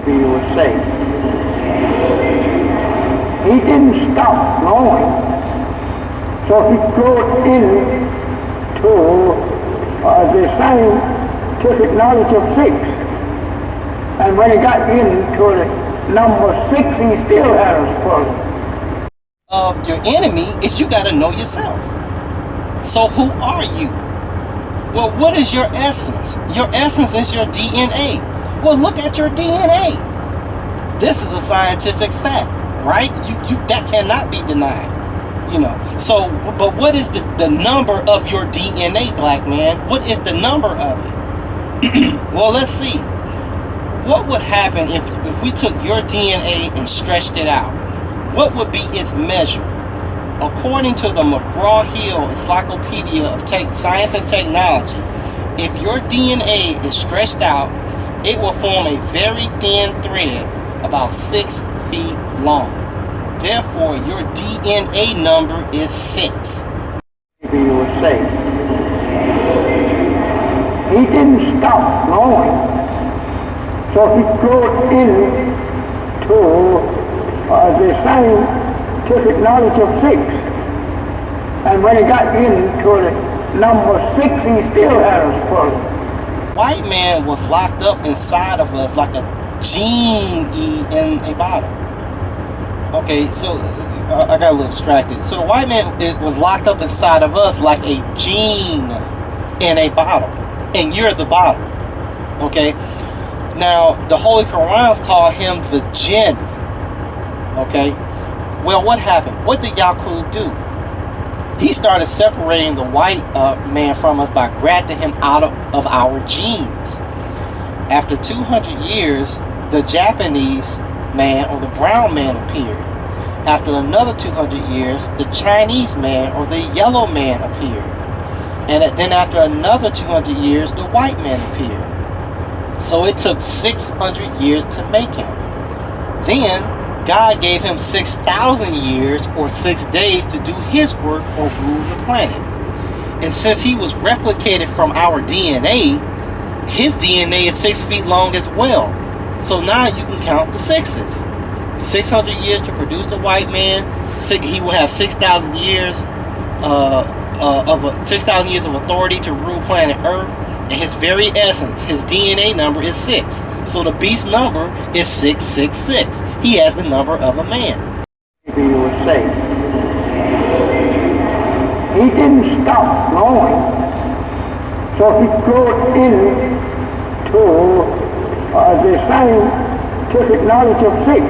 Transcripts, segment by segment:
he was saved. He didn't stop growing, so he grew into the scientific knowledge of 6. And when he got into the number 6, he still had a problem. Of your enemy is you got to know yourself. So who are you? Well, what is your essence? Your essence is your DNA. Well, look at your DNA. This is a scientific fact, right? You that cannot be denied. So, but what is the number of your DNA, black man? What is the number of it? Well, let's see. What would happen if we took your DNA and stretched it out? What would be its measure? According to the McGraw-Hill Encyclopedia of Science and Technology, if your DNA is stretched out, it will form a very thin thread about 6 feet long. Therefore, your DNA number is 6. He was saved. He didn't stop growing, so he grew into the scientific knowledge of 6. And when he got into the number 6, he still had a problem. White man was locked up inside of us like a gene in a bottle. Okay, so I got a little distracted. So the white man was locked up inside of us like a gene in a bottle. And you're the bottle. Okay? Now, the Holy Qurans call him the jinn. Okay? Well, what happened? What did Yaqub do? He started separating the white man from us by grafting him out of our genes. After 200 years, the Japanese man or the brown man appeared. After another 200 years, the Chinese man or the yellow man appeared. And then after another 200 years, the white man appeared. So it took 600 years to make him. Then God gave him 6,000 years or 6 days to do his work or rule the planet. And since he was replicated from our DNA, his DNA is 6 feet long as well. So now you can count the 6s. 600 years to produce the white man. He will have 6,000 years of 6,000 years of authority to rule planet Earth. And his very essence, his DNA number is 6. So the beast number is 666. He has the number of a man. He was saved. He didn't stop growing, so he grew into the scientific knowledge of 6.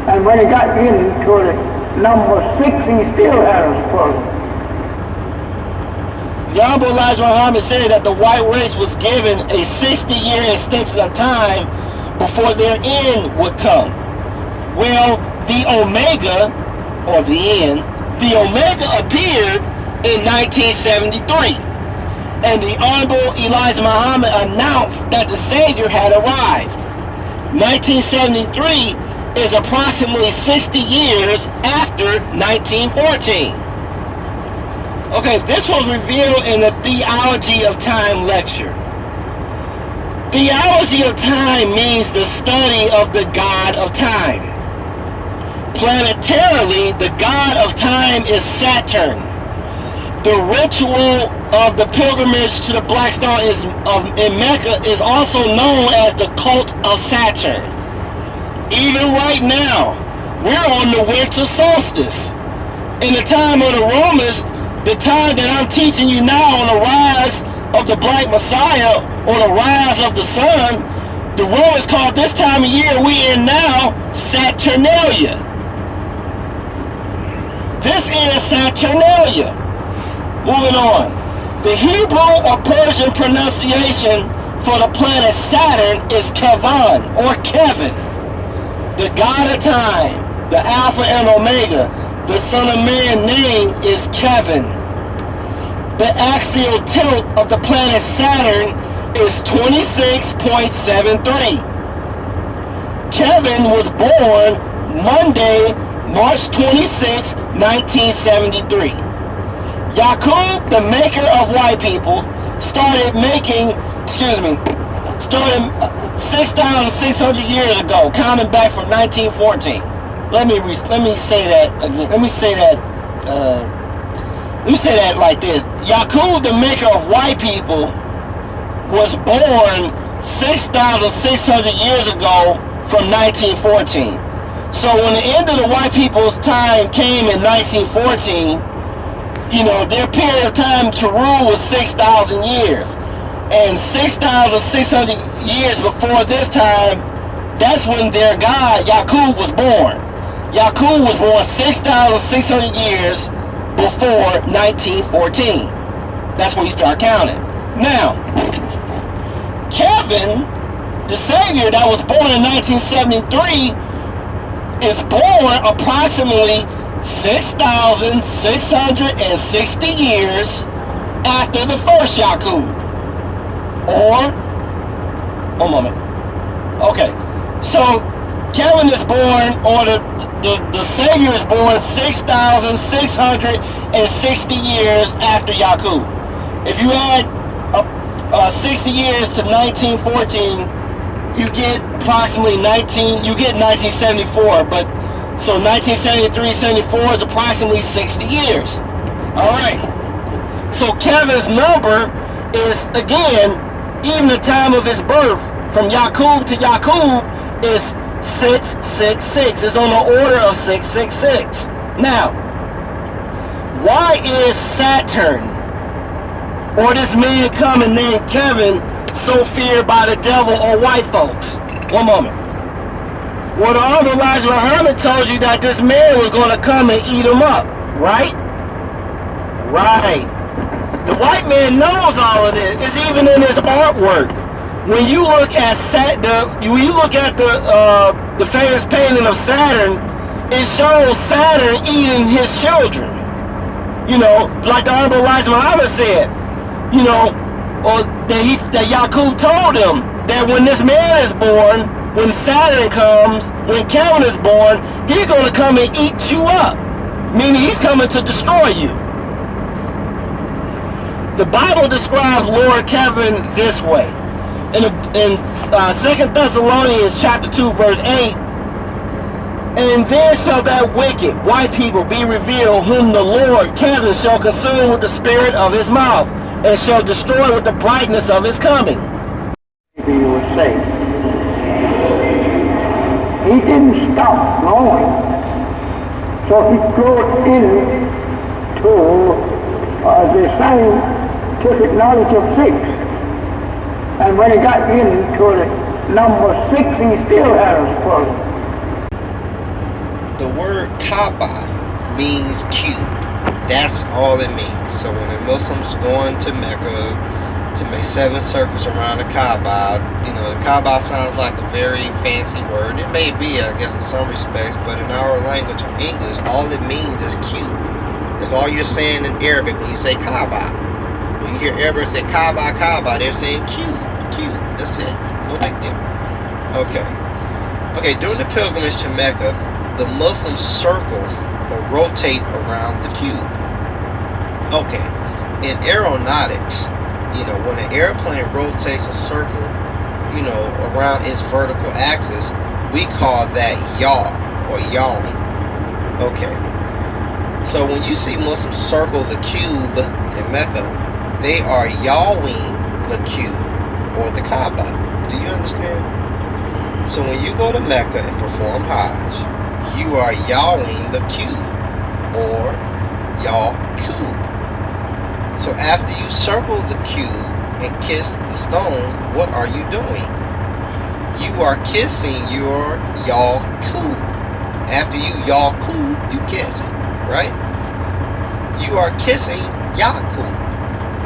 And when he got into the number 6, he still had a problem. Honorable Elijah Muhammad said that the white race was given a 60-year extension of time before their end would come. Well, the Omega, or the end, the Omega appeared in 1973. And the Honorable Elijah Muhammad announced that the Savior had arrived. 1973 is approximately 60 years after 1914. Okay, this was revealed in the Theology of Time lecture. Theology of time means the study of the God of time. Planetarily, the God of time is Saturn. The ritual of the pilgrimage to the Black Stone in Mecca is also known as the cult of Saturn. Even right now, we're on the winter solstice. In the time of the Romans, the time that I'm teaching you now on the rise of the Black Messiah or the rise of the sun, the Romans called this time of year we in now Saturnalia. This is Saturnalia. Moving on. The Hebrew or Persian pronunciation for the planet Saturn is Kevan or Kevin. The God of time, the Alpha and Omega, the Son of Man name is Kevin. The axial tilt of the planet Saturn is 26.73. Kevin was born Monday, March 26, 1973. Yaqub, the maker of white people, started making, starting 6,600 years ago, counting back from 1914. Let me say that again. Let me say that like this. Yaqub, the maker of white people, was born 6,600 years ago from 1914. So when the end of the white people's time came in 1914, their period of time to rule was 6,000 years. And 6,600 years before this time, that's when their God, Yaqub, was born. Yaqub was born 6,600 years before 1914. That's when you start counting. Now, Kevin, the Savior that was born in 1973, is born approximately 6,660 years after the first Yaqub. Or, one moment. Okay, so Kevin is born, or the Savior is born 6,660 years after Yaqub. If you add 60 years to 1914, you get approximately 1974, but so 1973, 74 is approximately 60 years. All right. So Kevin's number is, again, even the time of his birth, from Yaqub to Yaqub, is 666. It's on the order of 666. Now, why is Saturn, or this man coming named Kevin, so feared by the devil or white folks? One moment. Well, the Honorable Elijah Muhammad told you that this man was going to come and eat him up, right? Right. The white man knows all of this. It's even in his artwork. When you look at the famous painting of Saturn, it shows Saturn eating his children. Like the Honorable Elijah Muhammad said, or that Yaqub told him that when this man is born, when Saturn comes, when Kevin is born, he's going to come and eat you up. Meaning he's coming to destroy you. The Bible describes Lord Kevin this way. In 2 Thessalonians chapter 2, verse 8, and then shall that wicked white people be revealed, whom the Lord Kevin shall consume with the spirit of his mouth, and shall destroy with the brightness of his coming. He was saved. He didn't stop growing, so he grew into the scientific knowledge of 6. And when he got into the number 6, he still had a struggle. The word Kaaba means cube. That's all it means. So when the Muslims going to Mecca to make 7 circles around the Kaaba, the Kaaba sounds like a very fancy word. It may be, I guess, in some respects, but in our language, in English, all it means is cube. That's all you're saying in Arabic when you say Kaaba. When you hear Arabs say Kaaba, Kaaba, they're saying cube. That's it. No big deal. Okay, during the pilgrimage to Mecca, the Muslims circle or rotate around the cube. Okay, in aeronautics, when an airplane rotates a circle, around its vertical axis, we call that yaw or yawing. Okay, so when you see Muslims circle the cube in Mecca, they are yawing the cube or the Kaaba. Do you understand? So when you go to Mecca and perform Hajj, you are yawing the cube or Yaqub. So after you circle the cube and kiss the stone, what are you doing? You are kissing your Yaqub. After you Yaqub, you kiss it, right? You are kissing Yaqub.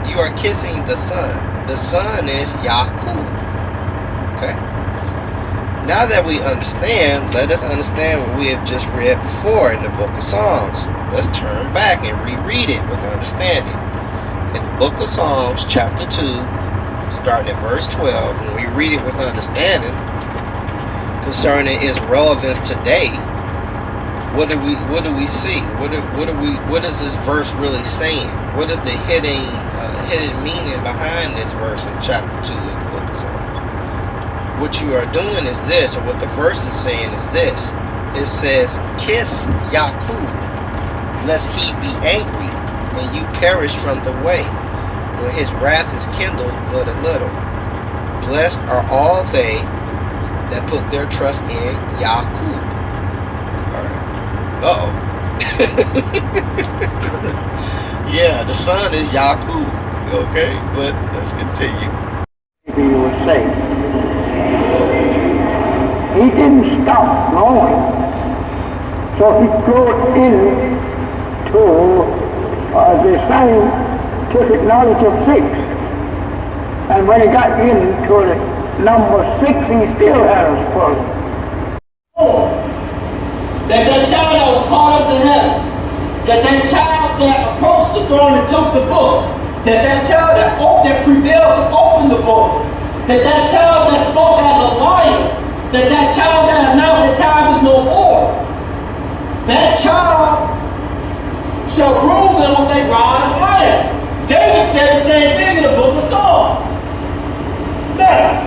You are kissing the sun. The sun is Yaqub. Okay? Now that we understand, let us understand what we have just read before in the book of Psalms. Let's turn back and reread it with understanding. In the book of Psalms, chapter 2, starting at verse 12, when we read it with understanding concerning its relevance today, what do we see? What is this verse really saying? What is the hidden meaning behind this verse in chapter 2 of the book of Psalms? what you are doing is this, or what the verse is saying is this. It says, kiss Yaqub, lest he be angry, and you perish from the way, when his wrath is kindled but a little. Blessed are all they that put their trust in Yaqub. Alright. Uh-oh. Yeah, the son is Yaqub. Okay, but let's continue. He was saved. He didn't stop growing. So he grew into the scientific knowledge of 6. And when he got into the number 6, he still had us full. That child that was caught up to heaven, that child that approached the throne and took the book, that child that prevailed to open the book, that child that spoke as a lion, that child that announced that time is no more, that child shall rule them with a rod of iron. David said the same thing in the book of Psalms. Now,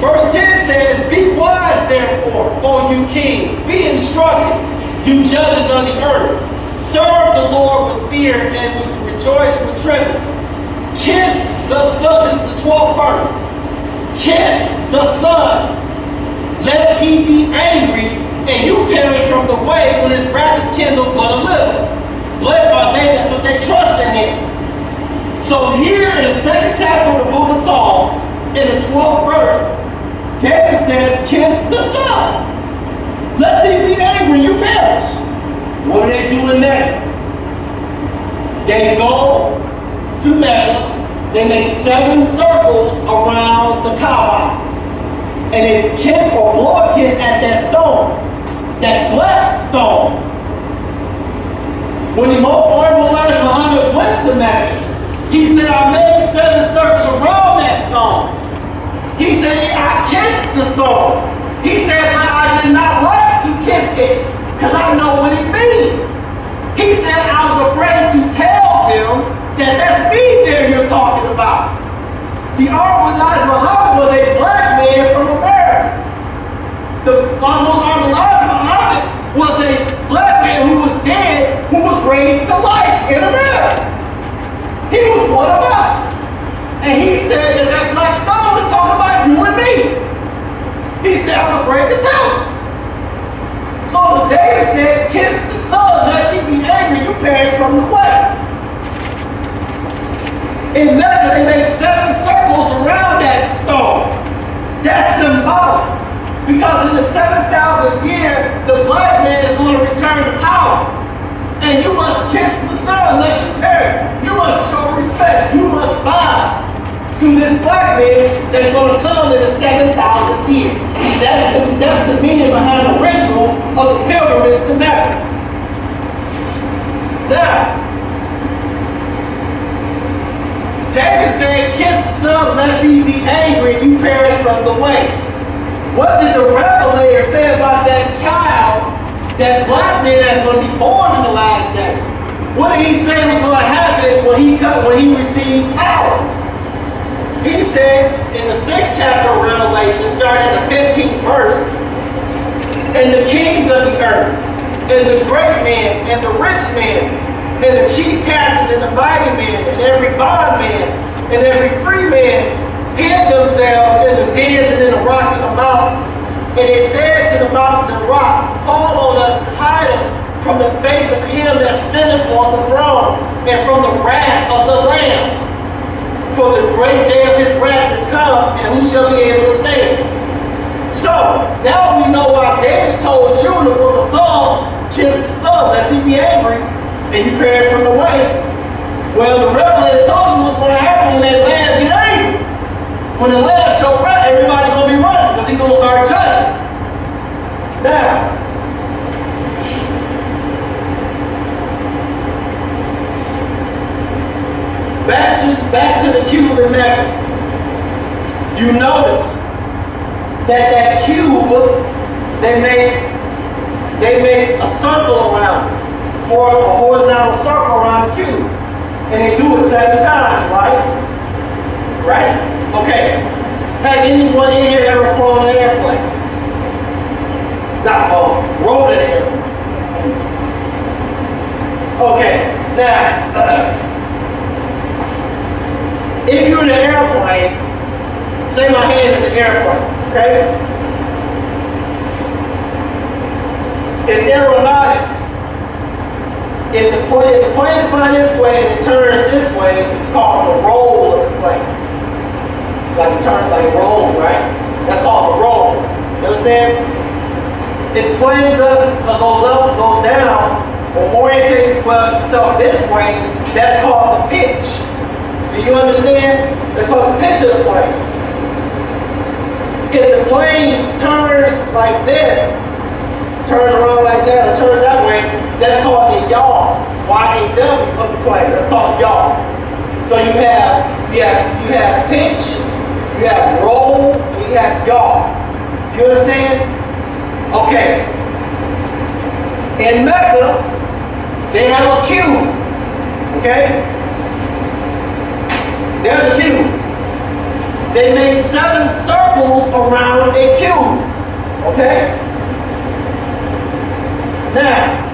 verse 10 says, be wise therefore, O you kings, be instructed, you judges of the earth. Serve the Lord with fear and with rejoice with trembling. Kiss the Son, this is the 12th verse. Kiss the Son, lest he be angry, and you perish from the way when his wrath is kindled but a little. Blessed are they that put their trust in him. So here in the 2nd chapter of the book of Psalms, in the 12th verse, David says, kiss the Son, lest he be angry, you perish. What are they doing there? They go to Mecca, then they 7 circles around the Kaaba, and they kiss or blow a kiss at that stone, that black stone. When Imam Muhammad went to Mecca, he said, I made 7 circles around that stone. He said, I kissed the stone. He said, but I did not like to kiss it because I know what it means. He said, I was afraid to tell them that that's me there you're talking about. The Honorable Elijah Muhammad was a black man from America. The Honorable Elijah Muhammad was a black man who was dead, who was raised to life in America. He was one of us. And he said that black stone is talking about you and me. He said, I'm afraid to tell him. So David said, kiss the Son, lest he be angry, you perish from the way. In Mecca, they made 7 circles around that stone. That's symbolic. Because in the 7,000th year, the black man is going to return to power. And you must kiss the Son, lest you perish. You must show respect. You must bow to this black man that's going to come in the 7,000th year. That's the meaning behind the ritual of the pilgrimage to Mecca. Now, David said, kiss the Son, lest he be angry and you perish from the way. What did the Revelator say about that child, that black man that's going to be born in the last day? What did he say was going to happen when he received power? He said in the 6th chapter of Revelation, starting at the 15th verse, and the kings of the earth, and the great man, and the rich man, and the chief captains, and the mighty men, and every bondman, and every free man, hid themselves in the dens and in the rocks and the mountains. And they said to the mountains and rocks, fall on us and hide us from the face of him that sitteth on the throne, and from the wrath of the Lamb. For the great day of his wrath is come, and who shall be able to stand? So, now we know why David told you in the book of Psalms, kiss the Son, lest he be angry, and you perish from the way. Well, the Revelator told you what's going to happen when that Lamb get angry. When the Lamb show wrath, everybody's going to be running, because he's going to start judging. Now, back to the cube in Mecca. You notice that cube, they made a circle around it, or a horizontal circle around the cube. And they do it 7 times, right? Right? Okay. Have anyone in here ever flown an airplane? Not flown, rode an airplane. Okay, now, if you're in an airplane, say my hand is an airplane, okay? In aeronautics, if the plane is flying this way and it turns this way, it's called the roll of the plane. Like it turns, like it rolls, right? That's called the roll. You understand? If the plane goes up or goes down, or orientates itself this way, that's called the pitch. Do you understand? That's called the pitch of the plane. If the plane turns like this, turns around like that, or turns that way, that's called the yaw. Y-A-W of the plane. That's called yaw. So you have pitch, you have roll, and you have yaw. Do you understand? Okay. In Mecca, they have a cube. Okay? There's a cube. They made 7 circles around a cube. Okay? Now,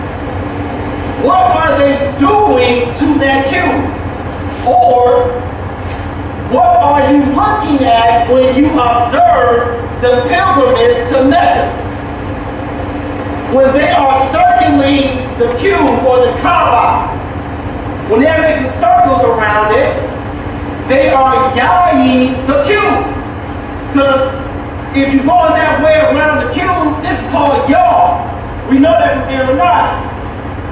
what are they doing to that cube? Or, what are you looking at when you observe the pilgrimage to Mecca? When they are circling the cube or the Kaaba, when they're making circles around it, they are yawing the cube. Because if you're going that way around the cube, this is called yaw. We know that from aeronautics.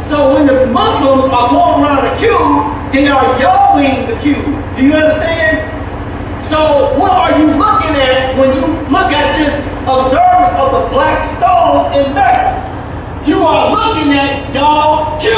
So when the Muslims are going around the cube, they are yawing the cube. Do you understand? So what are you looking at when you look at this observance of the black stone in Mecca? You are looking at y'all cube.